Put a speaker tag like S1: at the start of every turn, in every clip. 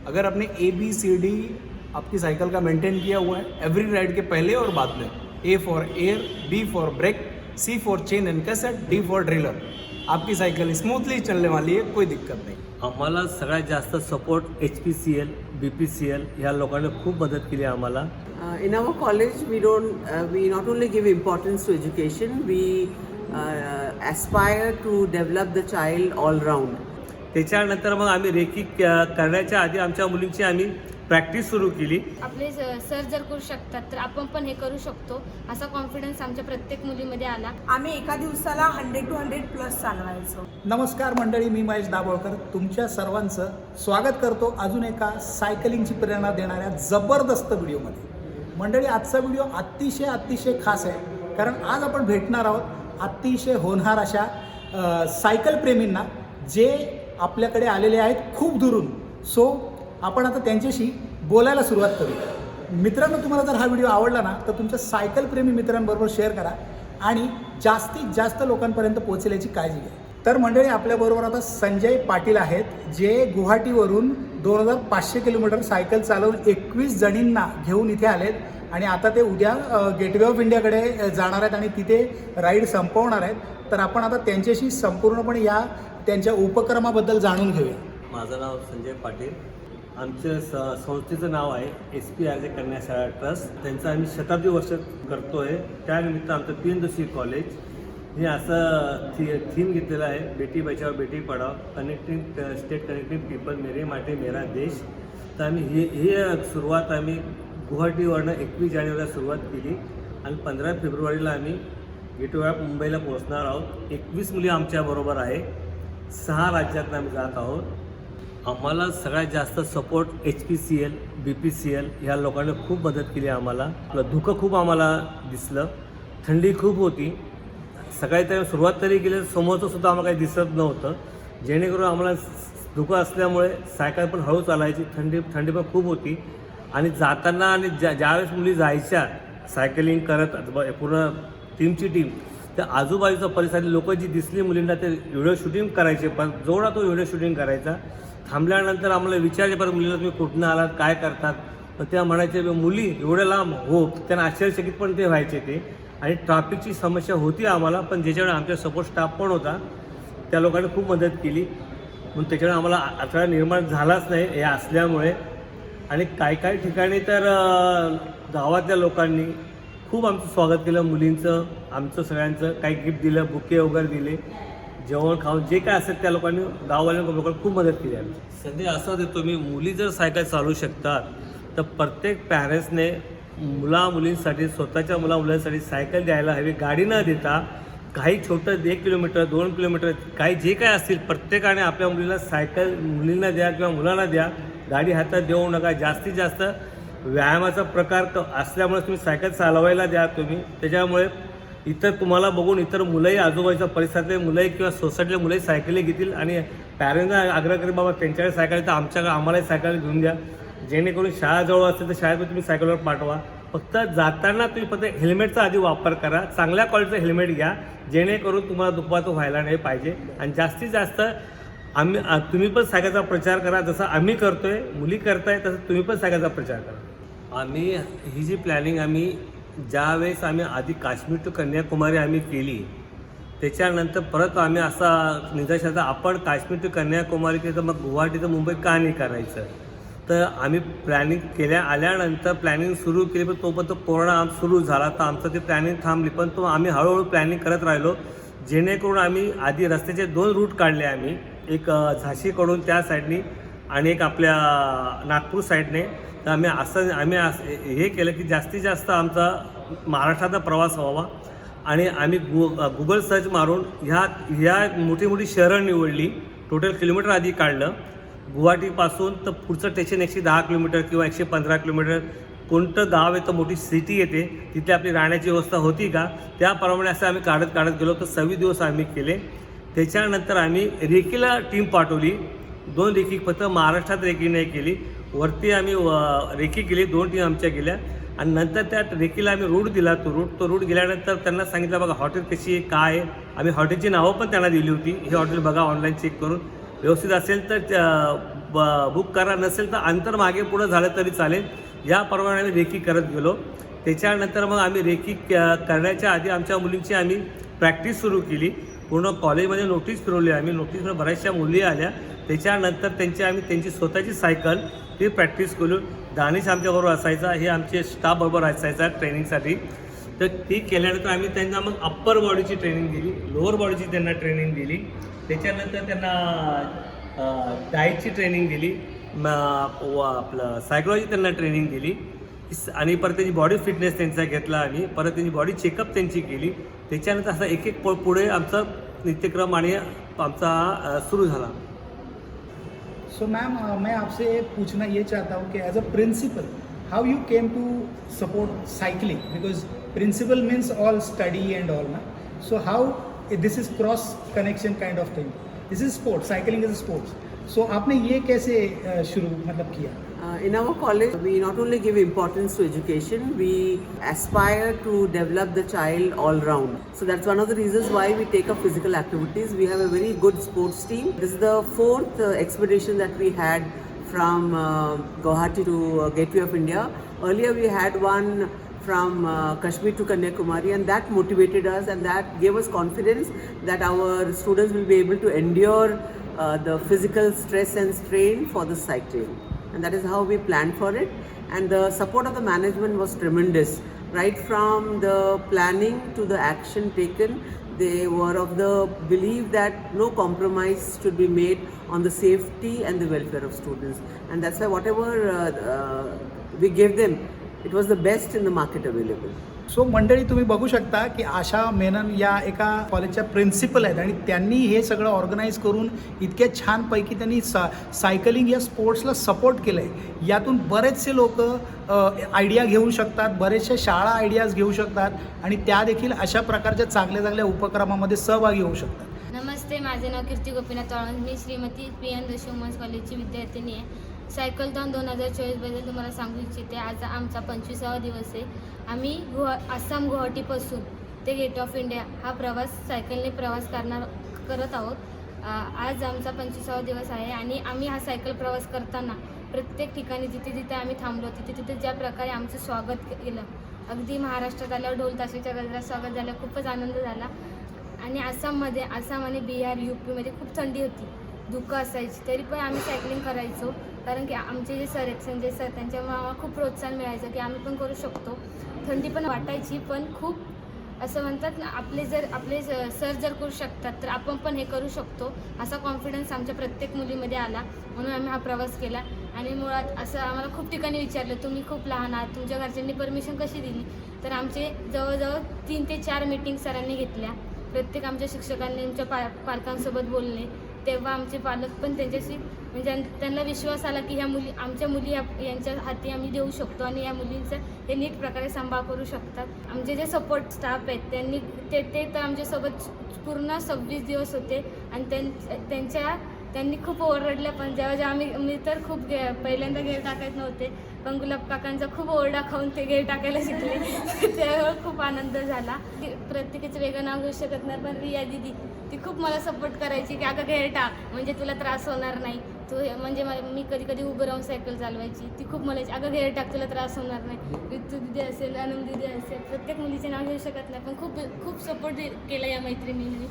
S1: अगर आपने ABCD आपकी साइकिल का मेंटेन किया हुआ है एवरी राइड के पहले और बाद में, A for air, B for brake, C for chain and cassette, D for derailleur, आपकी साइकिल स्मूथली चलने वाली है, कोई दिक्कत नहीं।
S2: आम्हाला सगळ्यात जास्त सपोर्ट HPCL, BPCL ह्या लोकांनी खूप मदत केली आम्हाला।
S3: In our college, we not only give importance to education, we aspire to develop the child all round.
S2: त्याच्यानंतर मग आम्ही रेकी करण्याच्या आधी आमच्या मुलींची आम्ही प्रॅक्टिस सुरू केली।
S4: आपले सर जर करू शकतात तर आपण पण हे करू शकतो असा कॉन्फिडन्स आमच्या प्रत्येक मुलीमध्ये आला।
S5: आम्ही एका दिवसाला 100 to 100+ चालवायचो।
S6: नमस्कार मंडळी, मी महेश दाभोळकर तुमच्या सर्वांचं स्वागत करतो अजून एका सायकलिंगची प्रेरणा देणाऱ्या जबरदस्त व्हिडिओमध्ये। मंडळी, आजचा व्हिडिओ अतिशय खास आहे, कारण आज आपण भेटणार आहोत अतिशय होनहार अशा सायकल प्रेमींना जे आपल्याकडे आलेले आहेत खूप दुरून। सो आपण आता त्यांच्याशी बोलायला सुरुवात करू। मित्रांनो, तुम्हाला जर हा व्हिडिओ आवडला ना तर तुमच्या सायकल प्रेमी मित्रांबरोबर शेअर करा आणि जास्तीत जास्त लोकांपर्यंत पोहोचण्याची काळजी घ्या। तर मंडळी, आपल्याबरोबर आता संजय पाटील आहेत, जे गुवाहाटीवरून 2500 किलोमीटर सायकल चालवून 21 जणींना घेऊन इथे आलेत आणि आता ते उद्या गेटवे ऑफ इंडियाकडे जाणार आहेत आणि तिथे राईड संपवणार आहेत। तर आपण आता त्यांच्याशी संपूर्णपणे या त्यांच्या उपक्रमाबद्दल जाणून घेऊया।
S2: माझं नाव संजय पाटील, आमच्या संस्थेचं नाव आहे SPRJ कन्या शाळा ट्रस्ट। त्यांचं आम्ही शताब्दी वर्ष करतोय, त्यानिमित्त आमचं 3 दिवसीय कॉलेज हे असं थीम घेतलेलं आहे, Beti Bachao Beti Padhao, connecting state connecting people, मेरे माटे मेरा देश। तर आम्ही ही सुरुवात आम्ही गुवाहाटीवरनं 21 जानेवारीला सुरुवात केली आणि 15 फेब्रुवारीला आम्ही गेटवे ऑफ मुंबईला पोहोचणार आहोत। 21 मुली आमच्याबरोबर आहे, 6 राज्यातून आम्ही जात आहोत। आम्हाला सगळ्यात जास्त सपोर्ट HPCL, BPCL ह्या लोकांनी खूप मदत केली आम्हाला। धुकं खूप आम्हाला दिसलं, थंडी खूप होती, सकाळी तरी सुरुवात तरी केली, समोरचं सुद्धा आम्हाला काही दिसत नव्हतं, जेणेकरून आम्हाला धुकं असल्यामुळे सायकल पण हळू चालायची, थंडी पण खूप होती। आणि जाताना आणि ज्यावेळेस मुली जायच्या सायकलिंग करत पूर्ण टीमची टीम, त्या आजूबाजूचा परिसर लोक जी दिसली मुलींना ते व्हिडिओ शूटिंग करायचे, पण जोडा तो व्हिडिओ शूटिंग करायचा। थांबल्यानंतर आम्हाला विचारले, पण मुलीला तुम्ही कुठनं आलात, काय करतात, तर त्या म्हणायचे मुली एवढं लांब, हो, त्यांना आश्चर्यचकित पण ते व्हायचे ते। आणि ट्रॅफिकची समस्या होती आम्हाला, पण ज्याच्यामुळे आमच्या सपोर्ट स्टाफ पण होता, त्या लोकांनी खूप मदत केली, म्हणून त्याच्यामुळे आम्हाला अडथळा निर्माण झालाच नाही हे असल्यामुळे। आणि काही ठिकाणी तर गावातल्या लोकांनी खूप आमचं स्वागत केलं, मुलींचं आमचं सगळ्यांचं, काही गिफ्ट दिलं, बुके वगैरे दिले, जेवण खाऊन जे काय असेल त्या लोकांनी गाववाल्या लोकांनी खूप मदत केली आम्ही। सध्या असं देतो मी, मुली जर सायकल चालवू शकतात तर प्रत्येक पॅरेंट्सने मुलींसाठी, स्वतःच्या मुलांसाठी सायकल द्यायला हवी, गाडी न देता। काही छोटं 1 किलोमीटर 2 किलोमीटर काही जे काय असतील, प्रत्येकाने आपल्या मुलीला सायकल मुलींना द्या किंवा मुलांना द्या, गाडी हातात देऊ नका। जास्तीत जास्त व्यायामाचा प्रकार असल्यामुळे तुम्ही सायकल चालवायला द्या तुम्ही, त्याच्यामुळे इतर तुम्हाला बघून इतर मुलंही, आजूबाजूच्या परिसरातले मुलंही किंवा सोसायटीतले मुलंही सायकली घेतील आणि पॅरेंट्सना आग्रह करेल, बाबा त्यांच्याकडे सायकल तर आमच्याकडे आम्हालाही सायकल घेऊन द्या, जेणेकरून शाळाजवळ असेल तर शाळेत तुम्ही सायकलवर पाठवा। फक्त जाताना तुम्ही फक्त हेल्मेटचा आधी वापर करा, चांगल्या क्वालिटीचं हेल्मेट घ्या, जेणेकरून तुम्हाला दुखापत व्हायला नाही पाहिजे। आणि जास्तीत जास्त तुम्ही पण सायकलचा प्रचार करा, जसं आम्ही करतोय, मुली करताय, तसं तुम्ही पण सायकलचा प्रचार करा। आम्ही ही जी प्लॅनिंग आम्ही ज्यावेळेस आम्ही आधी काश्मीर टू कन्याकुमारी आम्ही केली, त्याच्यानंतर परत आम्ही असा निदर्शनाचा आपण काश्मीर टू कन्याकुमारी केलं तर मग गुवाहाटी तर मुंबई का नाही करायचं। तर आम्ही प्लॅनिंग आल्यानंतर प्लॅनिंग सुरू केली, पण तोपर्यंत कोरोना सुरू झाला, तर आमचं ते प्लॅनिंग थांबली, पण तो आम्ही हळूहळू प्लॅनिंग करत राहिलो, जेणेकरून आम्ही आधी रस्त्याचे 2 रूट काढले आम्ही, एक झाशीकडून त्या साईडनी आणि एक आपल्या नागपूर साईडने। तर आम्ही हे केलं की जास्तीत जास्त आमचा महाराष्ट्राचा प्रवास व्हावा आणि आम्ही गुगल सर्च मारून ह्या मोठी शहरं निवडली, टोटल किलोमीटर आधी काढलं, गुवाहाटीपासून तर पुढचं स्टेशन 110 किलोमीटर किंवा 115 किलोमीटर, कोणतं गाव येतं, मोठी सिटी येते, तिथे आपली राहण्याची व्यवस्था होती का, त्याप्रमाणे असं आम्ही काढत गेलो। तर 26 दिवस आम्ही केले। त्याच्यानंतर आम्ही रेकीला टीम पाठवली, 2 रेकी, फक्त महाराष्ट्रात रेकी नाही केली, वरती आम्ही रेकी केली, 2 टीम आमच्या गेल्या। आणि नंतर त्या रेकीला आम्ही रूट दिला, तो रूट गेल्यानंतर त्यांना सांगितलं, बघा हॉटेल कशी आहे, काय आहे, आम्ही हॉटेलची नावं पण त्यांना दिली होती, हे हॉटेल बघा ऑनलाईन चेक करून, व्यवस्थित असेल तर बुक करा, नसेल तर अंतर मागे पुढं झालं तरी चालेल. याप्रमाणे आम्ही रेकी करत गेलो. त्याच्यानंतर मग आम्ही रेकी करण्याच्या आधी आमच्या मुलींची आम्ही प्रॅक्टिस सुरू केली. पूर्ण कॉलेजमध्ये नोटीस फिरवली आम्ही. नोटीसवर बऱ्याचशा मुली आल्या. त्याच्यानंतर त्यांची स्वतःची सायकल ती प्रॅक्टिस केली. दानिश आमच्याबरोबर असायचा, हे आमचे स्टाफ बरोबर असायचा ट्रेनिंगसाठी. तर ती केल्यानंतर आम्ही त्यांना मग अप्पर बॉडीची ट्रेनिंग दिली, लोअर बॉडीची त्यांना ट्रेनिंग दिली. त्याच्यानंतर त्यांना डाएटची ट्रेनिंग दिली, आपलं सायकोलॉजी त्यांना ट्रेनिंग दिली आणि परत त्यांची बॉडी फिटनेस त्यांचा घेतला आम्ही. परत त्यांची बॉडी चेकअप त्यांची केली. त्याच्यानंतर असा एक एक पुढे आमचा नित्यक्रम आणि आमचा सुरू झाला.
S6: सो मैम मैं आपसे पूछना ये चाहता हूँ कि as a principal how you came to support cycling, because principal means all study and all ना. So how this is cross connection kind of thing. This is sports, cycling is a sports. So आपने ये कैसे शुरू मतलब किया?
S3: In our college, we not only give importance to education, we aspire to develop the child all round. So that's one of the reasons why we take up physical activities. We have a very good sports team. This is the fourth expedition that we had from Guwahati to Gateway of India. Earlier we had one from Kashmir to Kanyakumari, and that motivated us and that gave us confidence that our students will be able to endure the physical stress and strain for the cycling. And that is how we planned for it. And the support of the management was tremendous. Right from the planning to the action taken, they were of the belief that no compromise should be made on the safety and the welfare of students. And that's why whatever we gave them, it was the best in the market available.
S6: So मंडळी तुम्ही बघू शकता की आशा मेनन या एका कॉलेजच्या principal आहेत आणि त्यांनी हे सगळं ऑर्गनाईज करून इतक्या छानपैकी त्यांनी सायकलिंग या स्पोर्ट्सला सपोर्ट केलं आहे. यातून बरेचसे लोक आयडिया घेऊ शकतात, बरेचशा शाळा आयडियाज घेऊ शकतात आणि त्या देखील अशा प्रकारच्या चांगल्या चांगल्या उपक्रमामध्ये सहभागी होऊ शकतात.
S4: नमस्ते, माझे नाव कीर्ती गोपीनाथ चव्हाण. मी श्रीमती PN जोशी वुमन्स कॉलेजची विद्यार्थिनी आहे. सायकलथॉन 2024बद्दल तुम्हाला सांगू इच्छिते. आज आमचा 25वा दिवस आहे. आम्ही आसाम गुवाहाटीपासून ते गेट ऑफ इंडिया हा प्रवास सायकलने करत आहोत. आज आमचा 25वा दिवस आहे आणि आम्ही हा सायकल प्रवास करताना प्रत्येक ठिकाणी जिथे जिथे आम्ही थांबलो तिथे ज्या प्रकारे आमचं स्वागत केलं, अगदी महाराष्ट्रात आल्यावर ढोल ताशाच्या गजरात स्वागत झालं, खूपच आनंद झाला. आणि आसाम आणि बिहार UPमध्ये खूप थंडी होती, धुकं असायची, तरी पण आम्ही सायकलिंग करायचो. कारण की आमचे जे सर आहेत संजय सर, त्यांच्यामुळे आम्हाला खूप प्रोत्साहन मिळायचं की आम्ही पण करू शकतो. थंडी पण वाटायची, पण खूप असं म्हणतात ना, आपले सर जर करू शकतात तर आपण पण हे करू शकतो असा कॉन्फिडन्स आमच्या प्रत्येक मुलीमध्ये आला. म्हणून आम्ही हा प्रवास केला. आणि मुळात असं आम्हाला खूप ठिकाणी विचारलं, तुम्ही खूप लहान आहात, तुमच्या घरच्यांनी परमिशन कशी दिली? तर आमचे जवळजवळ 3 ते 4 मीटिंग सरांनी घेतल्या. प्रत्येक आमच्या शिक्षकांनी आमच्या पालकांसोबत बोलले. तेव्हा आमचे पालक पण त्यांच्याशी म्हणजे त्यांना विश्वास आला की आमच्या मुली यांच्या हाती आम्ही देऊ शकतो आणि या मुलींचा हे नीट प्रकारे सांभाळ करू शकतात. आमचे जे सपोर्ट स्टाफ आहेत त्यांनी ते तर आमच्यासोबत पूर्ण 26 दिवस होते आणि त्यांनी खूप ओरडलं. पण जेव्हा मी तर खूप पहिल्यांदा घेर टाकायत नव्हते, पण गुलाब काकांचा खूप ओरडा खाऊन ते घेर टाकायला शिकले. त्यावेळेस खूप आनंद झाला. प्रत्येकाचं वेगळं नाव घेऊ शकत नाही, पण रिया दिदी ती खूप मला सपोर्ट करायची की अगं घेर टाक, म्हणजे तुला त्रास होणार नाही. म्हणजे मी कधी कधी उभं राहून सायकल चालवायची. ती खूप मला अगं घेर टाक, तुला त्रास होणार नाही. ऋतू दिदी असेल, आनंद दिदी असेल, प्रत्येक मुलीचे नाव घेऊ शकत नाही, पण खूप सपोर्ट केला या मैत्रिणींनी.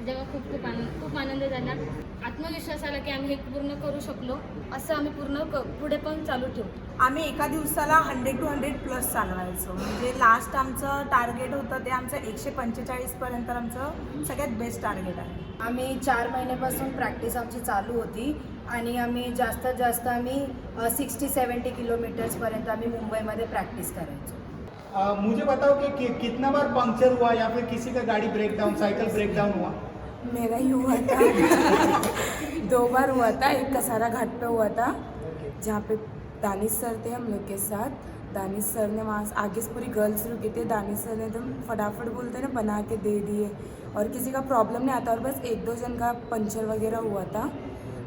S4: जेव्हा खूप आनंद झाला. आत्मविश्वास आला की आम्ही हे पूर्ण करू शकलो. असं आम्ही पुढे पण चालू ठेवू.
S5: आम्ही एका दिवसाला 100 to 100+ चालवायचो. म्हणजे लास्ट आमचं टार्गेट होतं ते आमचं 145 पर्यंत आमचं सगळ्यात बेस्ट टार्गेट आहे.
S7: आम्ही 4 महिन्यापासून प्रॅक्टिस आमची चालू होती आणि आम्ही जास्तीत जास्त 60-70 किलोमीटर्सपर्यंत आम्ही मुंबईमध्ये प्रॅक्टिस करायचो.
S6: मुझे बताओ कि कितना बार पंक्चर हुआ या फिर किसी का गाड़ी ब्रेकडाउन, साइकिल ब्रेकडाउन हुआ?
S5: मेरा ही हुआ था 2 बार हुआ था. एक कसारा घाट पे हुआ था जहाँ पे दानिश सर थे हम लोग के साथ. दानिश सर ने वहाँ आगे से पूरी गर्ल्स रुके थे. दानिश सर ने एकदम फटाफट बोलते ना बना के दे दिए और किसी का प्रॉब्लम नहीं आता और बस 1-2 जन का पंचर वगैरह हुआ था.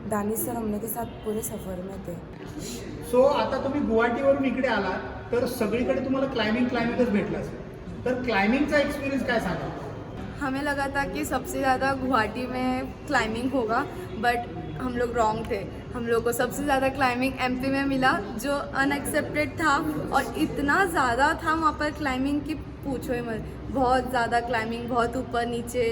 S5: दानिश सर हम लोग के साथ पूरे सफ़र में थे.
S6: सो आता तुम्ही गुवाहाटीवरून इकडे आलात तर सगळीकडे तुम्हाला क्लाइंबिंगच भेटलं असेल, तर क्लाइंबिंगचा एक्सपिरियंस काय सांगा?
S8: हमें लगा था कि सबसे ज़्यादा गुवाहाटी में क्लाइंबिंग होगा, बट हम लोग रॉन्ग थे. हम लोग को सबसे ज़्यादा क्लाइंबिंग एमपी में मिला, जो अनएक्सेप्टेड था और इतना ज़्यादा था वहाँ पर क्लाइंबिंग की पूछो ही मत। बहुत ज़्यादा क्लाइंबिंग, बहुत ऊपर नीचे,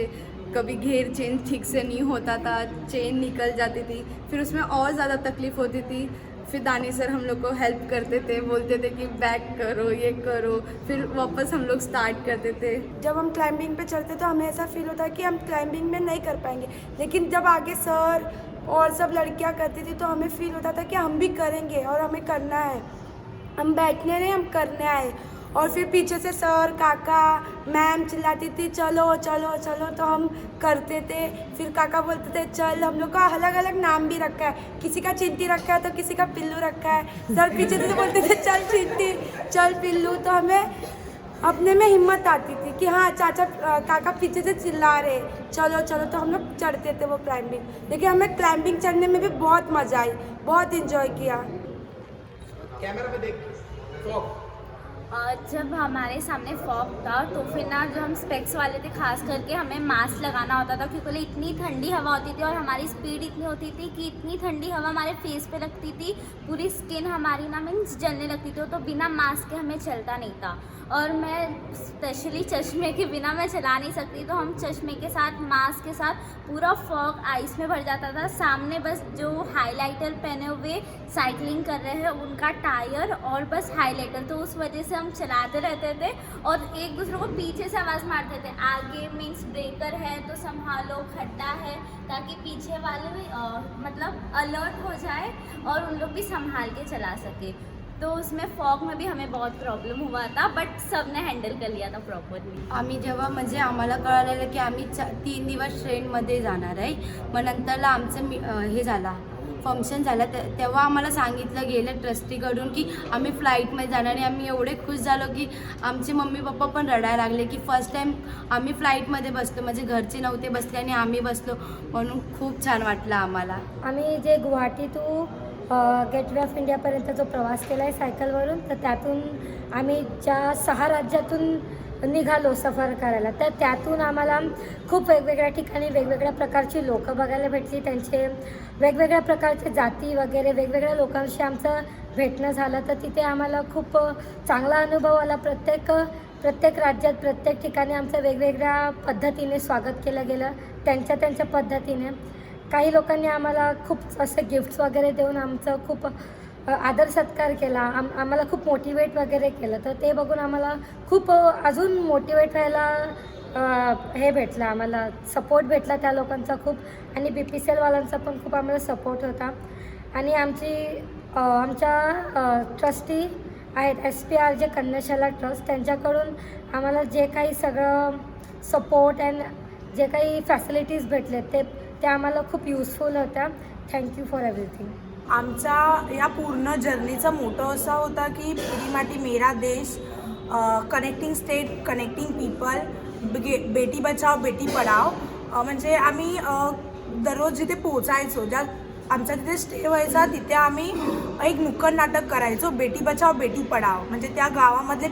S8: कभी घेर चेंज ठीक से नहीं होता था, चेन निकल जाती थी, फिर उसमें और ज़्यादा तकलीफ़ होती थी। फिर दानी सर हम लोग को हेल्प करते थे, बोलते थे कि बैक करो, ये करो, फिर वापस हम लोग स्टार्ट करते थे।
S9: जब हम क्लाइंबिंग पे चढ़ते तो हमें ऐसा फील होता है कि हम क्लाइंबिंग में नहीं कर पाएंगे, लेकिन जब आगे सर और सब लड़कियां करती थी तो हमें फील होता था कि हम भी करेंगे और हमें करना है, हम बैठने नहीं, हम करने आए। और फिर पीछे से सर, काका, मैम चिल्लाती थी चलो चलो चलो, तो हम करते थे। फिर काका बोलते थे चल, हम लोग का अलग अलग नाम भी रखा है, किसी का चिंटी रखा है तो किसी का पिल्लू रखा है। सर पीछे से बोलते थे चल चिंटी, चल पिल्लू, तो हमें अपने में हिम्मत आती थी कि हाँ चाचा काका पीछे से चिल्ला रहे चलो चलो, तो हम लोग चढ़ते थे वो क्लाइंबिंग। लेकिन हमें क्लाइंबिंग चढ़ने में भी बहुत मज़ा आई, बहुत इंजॉय किया।
S6: कैमरा में देख फॉग।
S10: जब हमारे सामने फॉग था तो फिर ना जो हम स्पेक्स वाले थे, खास करके हमें मास्क लगाना होता था, क्योंकि इतनी ठंडी हवा होती थी और हमारी स्पीड इतनी होती थी कि इतनी ठंडी हवा हमारे फेस पे लगती थी, पूरी स्किन हमारी ना मीन्स जलने लगती थी, तो बिना मास्क के हमें चलता नहीं था। और मैं स्पेशली चश्मे के बिना मैं चला नहीं सकती, तो हम चश्मे के साथ, मास्क के साथ, पूरा फॉग आइस में भर जाता था। सामने बस जो हाइलाइटर पहने हुए साइकिलिंग कर रहे हैं उनका टायर और बस हाइलाइटर, तो उस वजह से हम चलाते रहते थे और एक दूसरे को पीछे से आवाज़ मारते थे, आगे मीन्स ब्रेकर है तो संभालो, खड्डा है, ताकि पीछे वाले भी मतलब अलर्ट हो जाए और उन लोग भी संभाल के चला सके। तो उसमें फॉग में भी हमें बहुत प्रॉब्लेम हुआ था, बट सब ने हँडल कर लिया था प्रॉपरली।
S11: आम्ही जेव्हा म्हणजे आम्हाला कळालेलं की आम्ही 3 दिवस ट्रेनमध्ये जाणार आहे, मग नंतरला आमचं हे झाला फंक्शन झालं, तेव्हा आम्हाला सांगितलं गेलं ट्रस्टीकडून की आम्ही फ्लाईटमध्ये जाणार आहे। आम्ही एवढे खुश झालो की आमचे मम्मी पप्पा पण रडायला लागले की फर्स्ट टाईम आम्ही फ्लाईटमध्ये बसलो, म्हणजे घरचे नव्हते बसले आणि आम्ही बसलो, म्हणून खूप छान वाटलं आम्हाला।
S12: आम्ही जे गुवाहाटी टू गेटवे ऑफ इंडियापर्यंत जो प्रवास केला आहे सायकलवरून, तर त्यातून आम्ही ज्या 6 राज्यातून निघालो सफर करायला, तर त्यातून आम्हाला खूप वेगवेगळ्या ठिकाणी वेगवेगळ्या प्रकारची लोकं बघायला भेटली, त्यांचे वेगवेगळ्या प्रकारचे जाती वगैरे वेगवेगळ्या लोकांशी आमचं भेटणं झालं, तर तिथे आम्हाला खूप चांगला अनुभव आला। प्रत्येक राज्यात प्रत्येक ठिकाणी आमचं वेगवेगळ्या पद्धतीने स्वागत केलं गेलं, त्यांच्या पद्धतीने। काही लोकांनी आम्हाला खूप असे गिफ्ट्स वगैरे देऊन आमचं खूप आदर सत्कार केला, आम्हाला खूप मोटिवेट वगैरे केलं, तर ते बघून आम्हाला खूप अजून मोटिवेट व्हायला हे भेटलं, आम्हाला सपोर्ट भेटला त्या लोकांचा खूप, आणि BPCLवाल्यांचा पण खूप आम्हाला सपोर्ट होता। आणि आमच्या ट्रस्टी आहेत SPR जे कन्याशाला ट्रस्ट, त्यांच्याकडून आम्हाला जे काही सगळं सपोर्ट अँड जे काही फॅसिलिटीज भेटले ते आम्हाला खूप युजफुल होत्या। Thank you for everything.
S9: आमचा या पूर्ण जर्नीचा मोटो असा होता की मेरी माटी मेरा देश, connecting state, connecting people, Beti Bachao Beti Padhao. म्हणजे आम्ही दररोज जिथे पोचायचो, ज्या आमचा तिथे स्टे व्हायचा, तिथे आम्ही एक नुक्कड नाटक करायचो, बेटी बचाओ बेटी पढाओ। म्हणजे त्या गावामधले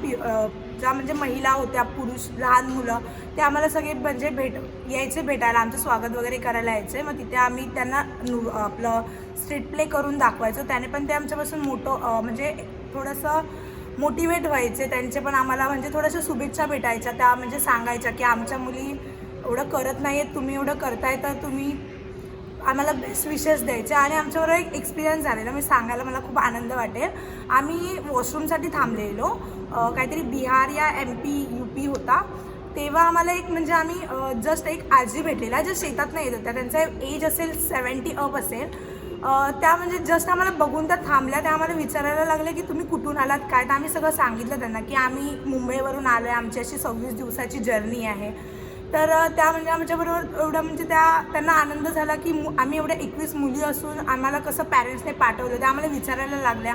S9: ज्या म्हणजे महिला होत्या, पुरुष, लहान मुलं, ते आम्हाला सगळे म्हणजे यायचे भेटायला, आमचं स्वागत वगैरे करायला यायचे। मग तिथे आम्ही त्यांना आपलं स्ट्रीट प्ले करून दाखवायचो, त्याने पण ते आमच्यापासून म्हणजे थोडंसं मोटिवेट व्हायचे, त्यांचे पण आम्हाला म्हणजे थोड्याशा शुभेच्छा भेटायच्या, त्या म्हणजे सांगायच्या की आमच्या मुली एवढं करत नाही आहेत, तुम्ही एवढं करताय तर तुम्ही आम्हाला बेस्ट विशेस द्यायचे। आणि आमच्याबरोबर एक एक्सपिरियन्स झालेला मी सांगायला मला खूप आनंद वाटेल। आम्ही वॉशरूमसाठी थांबलेलो, काहीतरी बिहार या MP UP होता, तेव्हा आम्हाला एक म्हणजे आम्ही जस्ट एक आजी भेटलेला ज्या शेतात नाही येत होत्या, त्यांचा एज असेल 70 अप असेल, त्या म्हणजे जस्ट आम्हाला बघून त्या थांबल्या, त्या आम्हाला विचारायला लागले की तुम्ही कुठून आलात काय, तर आम्ही सगळं सांगितलं त्यांना की आम्ही मुंबईवरून आलो आहे, आमची अशी 26 दिवसाची जर्नी आहे। तर त्या म्हणजे आमच्याबरोबर एवढं म्हणजे त्यांना आनंद झाला की आम्ही एवढ्या 21 मुली असून आम्हाला कसं पॅरेंट्सने पाठवलं, त्या आम्हाला विचारायला लागल्या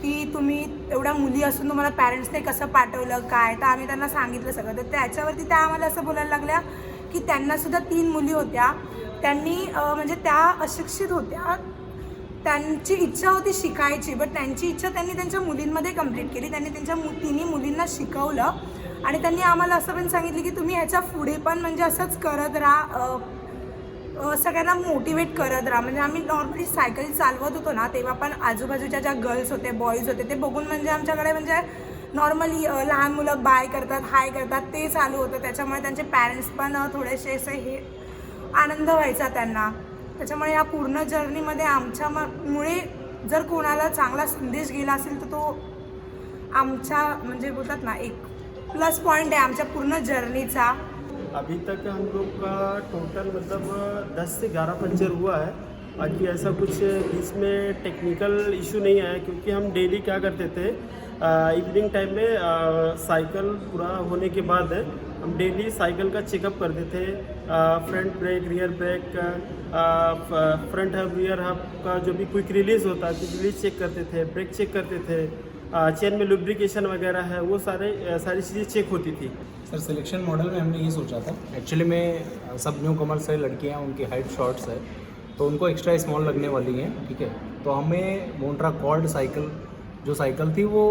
S9: की तुम्ही एवढ्या मुली असून तुम्हाला पॅरेंट्सने कसं पाठवलं काय, तर आम्ही त्यांना सांगितलं सगळं। तर त्याच्यावरती त्या आम्हाला असं बोलायला लागल्या की त्यांनासुद्धा 3 मुली होत्या, त्यांनी म्हणजे त्या अशिक्षित होत्या, त्यांची इच्छा होती शिकायची, बट त्यांची इच्छा त्यांनी त्यांच्या मुलींमध्ये कंप्लीट केली, त्यांनी त्यांच्या 3 मुलींना शिकवलं। आणि त्यांनी आम्हाला असं पण सांगितलं की तुम्ही ह्याच्या पुढे पण म्हणजे असंच करत राहा, सगळ्यांना मोटिवेट करत राहा. म्हणजे आम्ही नॉर्मली सायकल चालवत होतो ना, तेव्हा पण आजूबाजूच्या ज्या गर्ल्स होते, बॉईज होते, ते बघून म्हणजे आमच्याकडे म्हणजे नॉर्मली लहान मुलं बाय करतात, हाय करतात, ते चालू होतं. त्याच्यामुळे त्यांचे पॅरेंट्स पण थोडेसे असे हे आनंद व्हायचा त्यांना. त्याच्यामुळे या पूर्ण जर्नीमध्ये आमच्यामुळे जर कोणाला चांगला संदेश गेला असेल तर तो आमच्या म्हणजे बोलतात ना एक प्लस पॉइंट आहे आमच्या पूर्ण जर्नीचा.
S13: अभी तक हम लोग का टोटल मतलब 10 से 11 पंचर हुआ है. बाकी ऐसा कुछ बीच में टेक्निकल इशू नहीं आया, क्योंकि हम डेली क्या करते थे इवनिंग टाइम में साइकिल पूरा होने के बाद हम डेली साइकिल का चेकअप करते थे. Front brake, rear brake, front hub, rear hub का जो भी क्विक रिलीज़ होता है, क्विक रिलीज चेक करते थे, ब्रेक चेक करते थे, चेन में लुब्रिकेशन वगैरह है वो सारी चीज़ें चेक होती थी.
S1: सर सिलेक्शन मॉडल में हमने ये सोचा था, एक्चुअली में सब न्यू कमर्स है, लड़कियां, उनकी हाइट शॉर्ट्स है तो उनको एक्स्ट्रा स्मॉल लगने वाली हैं. ठीक है, तो हमें मोन्ट्रा कॉर्ड साइकिल जो साइकिल थी वो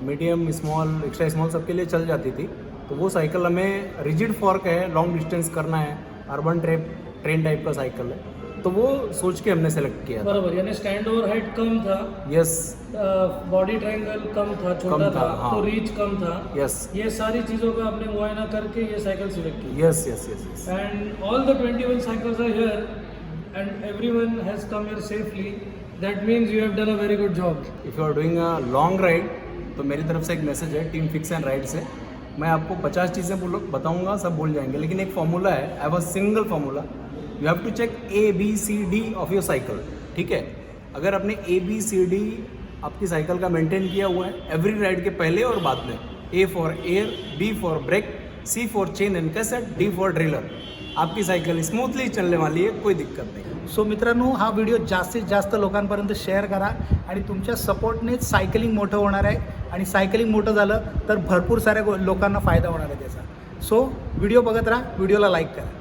S1: मीडियम, स्मॉल, एक्स्ट्रा स्मॉल सबके लिए चल जाती थी. तो वो साइकिल हमें रिजिड फॉर्क है, लॉन्ग डिस्टेंस करना है, अर्बन ट्रेन टाइप का साइकिल है, तो वो सोच के हमने सेलेक्ट किया था.
S14: बराबर, यानी स्टैंड ओवर हाइट कम था,
S1: यस,
S14: बॉडी ट्रायंगल कम था, छोटा था,
S1: हाँ.
S14: तो रीच कम था.
S1: यस,
S14: ये सारी चीज़ों का आपने मुआयना करके ये साइकिल सिलेक्ट की.
S1: Yes yes yes.
S14: And all the 21 cycles are here and everyone has come here safely. That means you have done a very good job.
S1: If you are doing a long ride तो मेरी तरफ से एक message है team fix and ride से. मैं आपको 50 चीज़ें बताऊंगा, सब भूल जाएंगे, लेकिन एक फार्मूला है, I have a single formula. You have to check ABCD of your cycle. ठीक है, अगर आपने ABCD आपकी साइकिल का मेंटेन किया हुआ है एवरी राइड के पहले और बाद में, A for air, B for brake, C for chain and cassette, D for derailleur, आपकी सायकल स्मूथली चलने वाली आहे, कोई दिक्कत नाही.
S6: सो मित्रांनो, हा व्हिडिओ जास्तीत जास्त लोकांपर्यंत शेअर करा आणि तुमच्या सपोर्टनेच सायकलिंग मोठं होणार आहे आणि सायकलिंग मोठं झालं तर भरपूर साऱ्या लोकांना फायदा होणार आहे त्याचा. सो व्हिडिओ बघत राहा, व्हिडिओला लाईक करा.